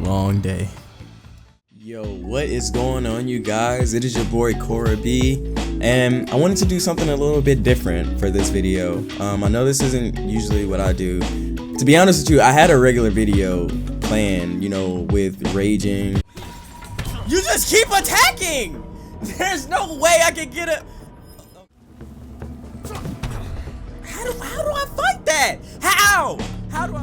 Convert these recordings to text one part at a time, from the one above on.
long day. Yo, what is going on, you guys? It is your boy Cora B, and I wanted to do something a little bit different for this video. I know this isn't usually what I do. To be honest with you, I had a regular video planned, with raging. You just keep attacking! There's no way I can get a... How do I fight that? How do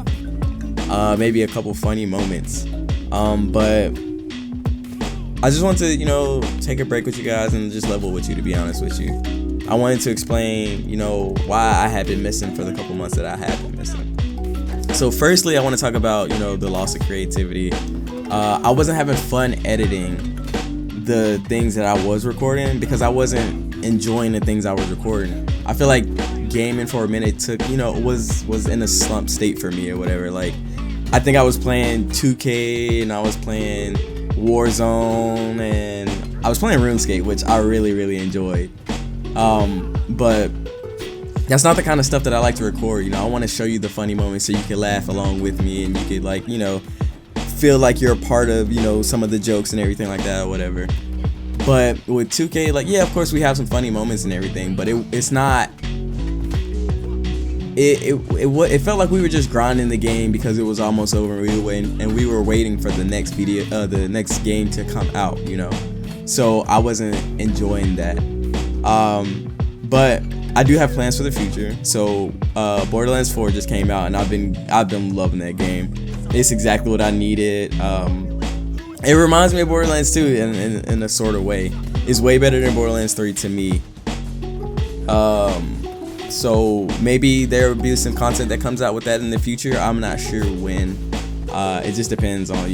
I... maybe a couple funny moments. But I just want to, take a break with you guys and just level with you, to be honest with you. I wanted to explain, why I had been missing for the couple months that I had been missing. So firstly, I want to talk about, the loss of creativity. I wasn't having fun editing the things that I was recording because I wasn't enjoying the things I was recording. I feel like gaming for a minute took, was in a slump state for me or whatever. Like, I think I was playing 2K and I was playing Warzone and I was playing RuneScape, which I really enjoyed. But that's not the kind of stuff that I like to record. I want to show you the funny moments so you can laugh along with me and you could feel like you're a part of, some of the jokes and everything like that or whatever. But with 2K, yeah, of course we have some funny moments and everything, but it's not. It felt like we were just grinding the game because it was almost over and we were waiting for the next the next game to come out, So I wasn't enjoying that. But I do have plans for the future. So Borderlands 4 just came out and I've been loving that game. It's exactly what I needed. It reminds me of Borderlands 2 in a sort of way. It's way better than Borderlands 3 to me. So maybe there will be some content that comes out with that in the future. I'm not sure when. It just depends on,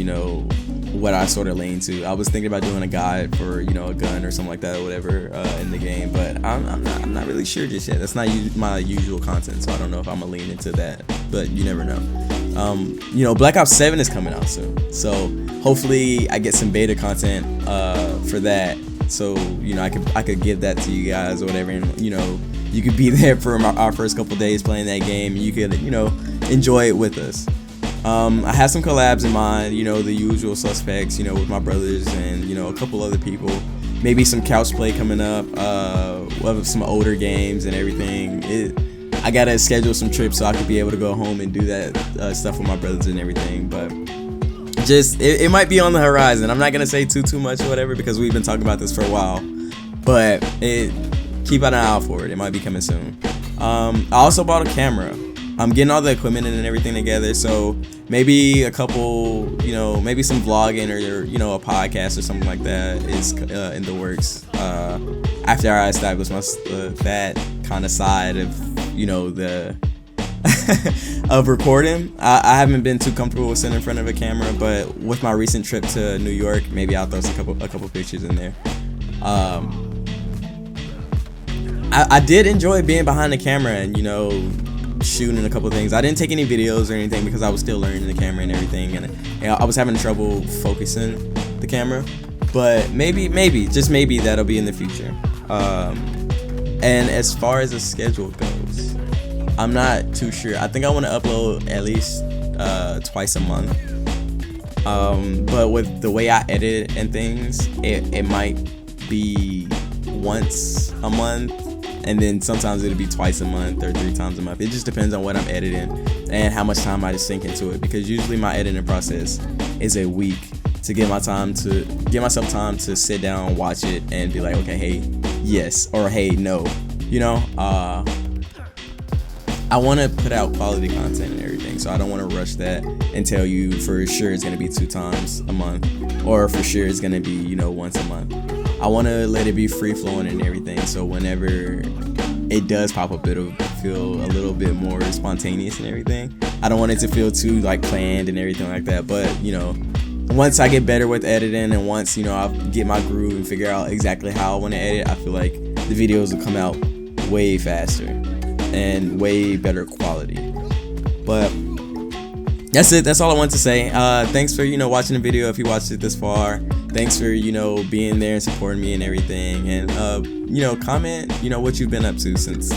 what I sort of lean to. I was thinking about doing a guide for, a gun or something like that or whatever in the game, but I'm not really sure just yet. That's not my usual content, so I don't know if I'm gonna lean into that, but you never know. Black Ops 7 is coming out soon, so hopefully I get some beta content for that, so I could give that to you guys or whatever, and you could be there for our first couple days playing that game, and you could enjoy it with us. I have some collabs in mind, the usual suspects, with my brothers and a couple other people. Maybe some couch play coming up, we'll have some older games and everything. I gotta schedule some trips so I could be able to go home and do that stuff with my brothers and everything. But just it might be on the horizon. I'm not gonna say too much or whatever because we've been talking about this for a while. But keep an eye out for it. It might be coming soon. I also bought a camera. I'm getting all the equipment and everything together, so maybe a couple, maybe some vlogging or a podcast or something like that is in the works. After I establish that kind of side of the of recording, I haven't been too comfortable with sitting in front of a camera, but with my recent trip to New York, maybe I'll throw a couple pictures in there. I did enjoy being behind the camera and shooting a couple things. I didn't take any videos or anything because I was still learning the camera and everything, and I was having trouble focusing the camera. But maybe just maybe that'll be in the future. And as far as the schedule goes, I'm not too sure. I think I want to upload at least twice a month. But with the way I edit and things, it might be once a month. And then sometimes it'll be twice a month or 3 times a month. It just depends on what I'm editing and how much time I just sink into it. Because usually my editing process is a week to give myself time to sit down, watch it, and be like, okay, hey, yes, or hey, no. I want to put out quality content and everything, so I don't want to rush that and tell you for sure it's going to be 2 times a month or for sure it's going to be, once a month. I want to let it be free flowing and everything, so whenever it does pop up, it'll feel a little bit more spontaneous and everything. I don't want it to feel too planned and everything like that, but once I get better with editing and once I get my groove and figure out exactly how I want to edit, I feel like the videos will come out way faster and way better quality. But that's it. That's all I want to say. Thanks for watching the video if you watched it this far. Thanks for being there and supporting me and everything, and comment what you've been up to since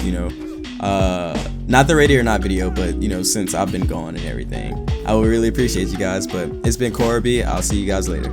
Not the Ready or Not video, but you know, since I've been gone and everything. I would really appreciate you guys. But it's been Corby. I'll see you guys later.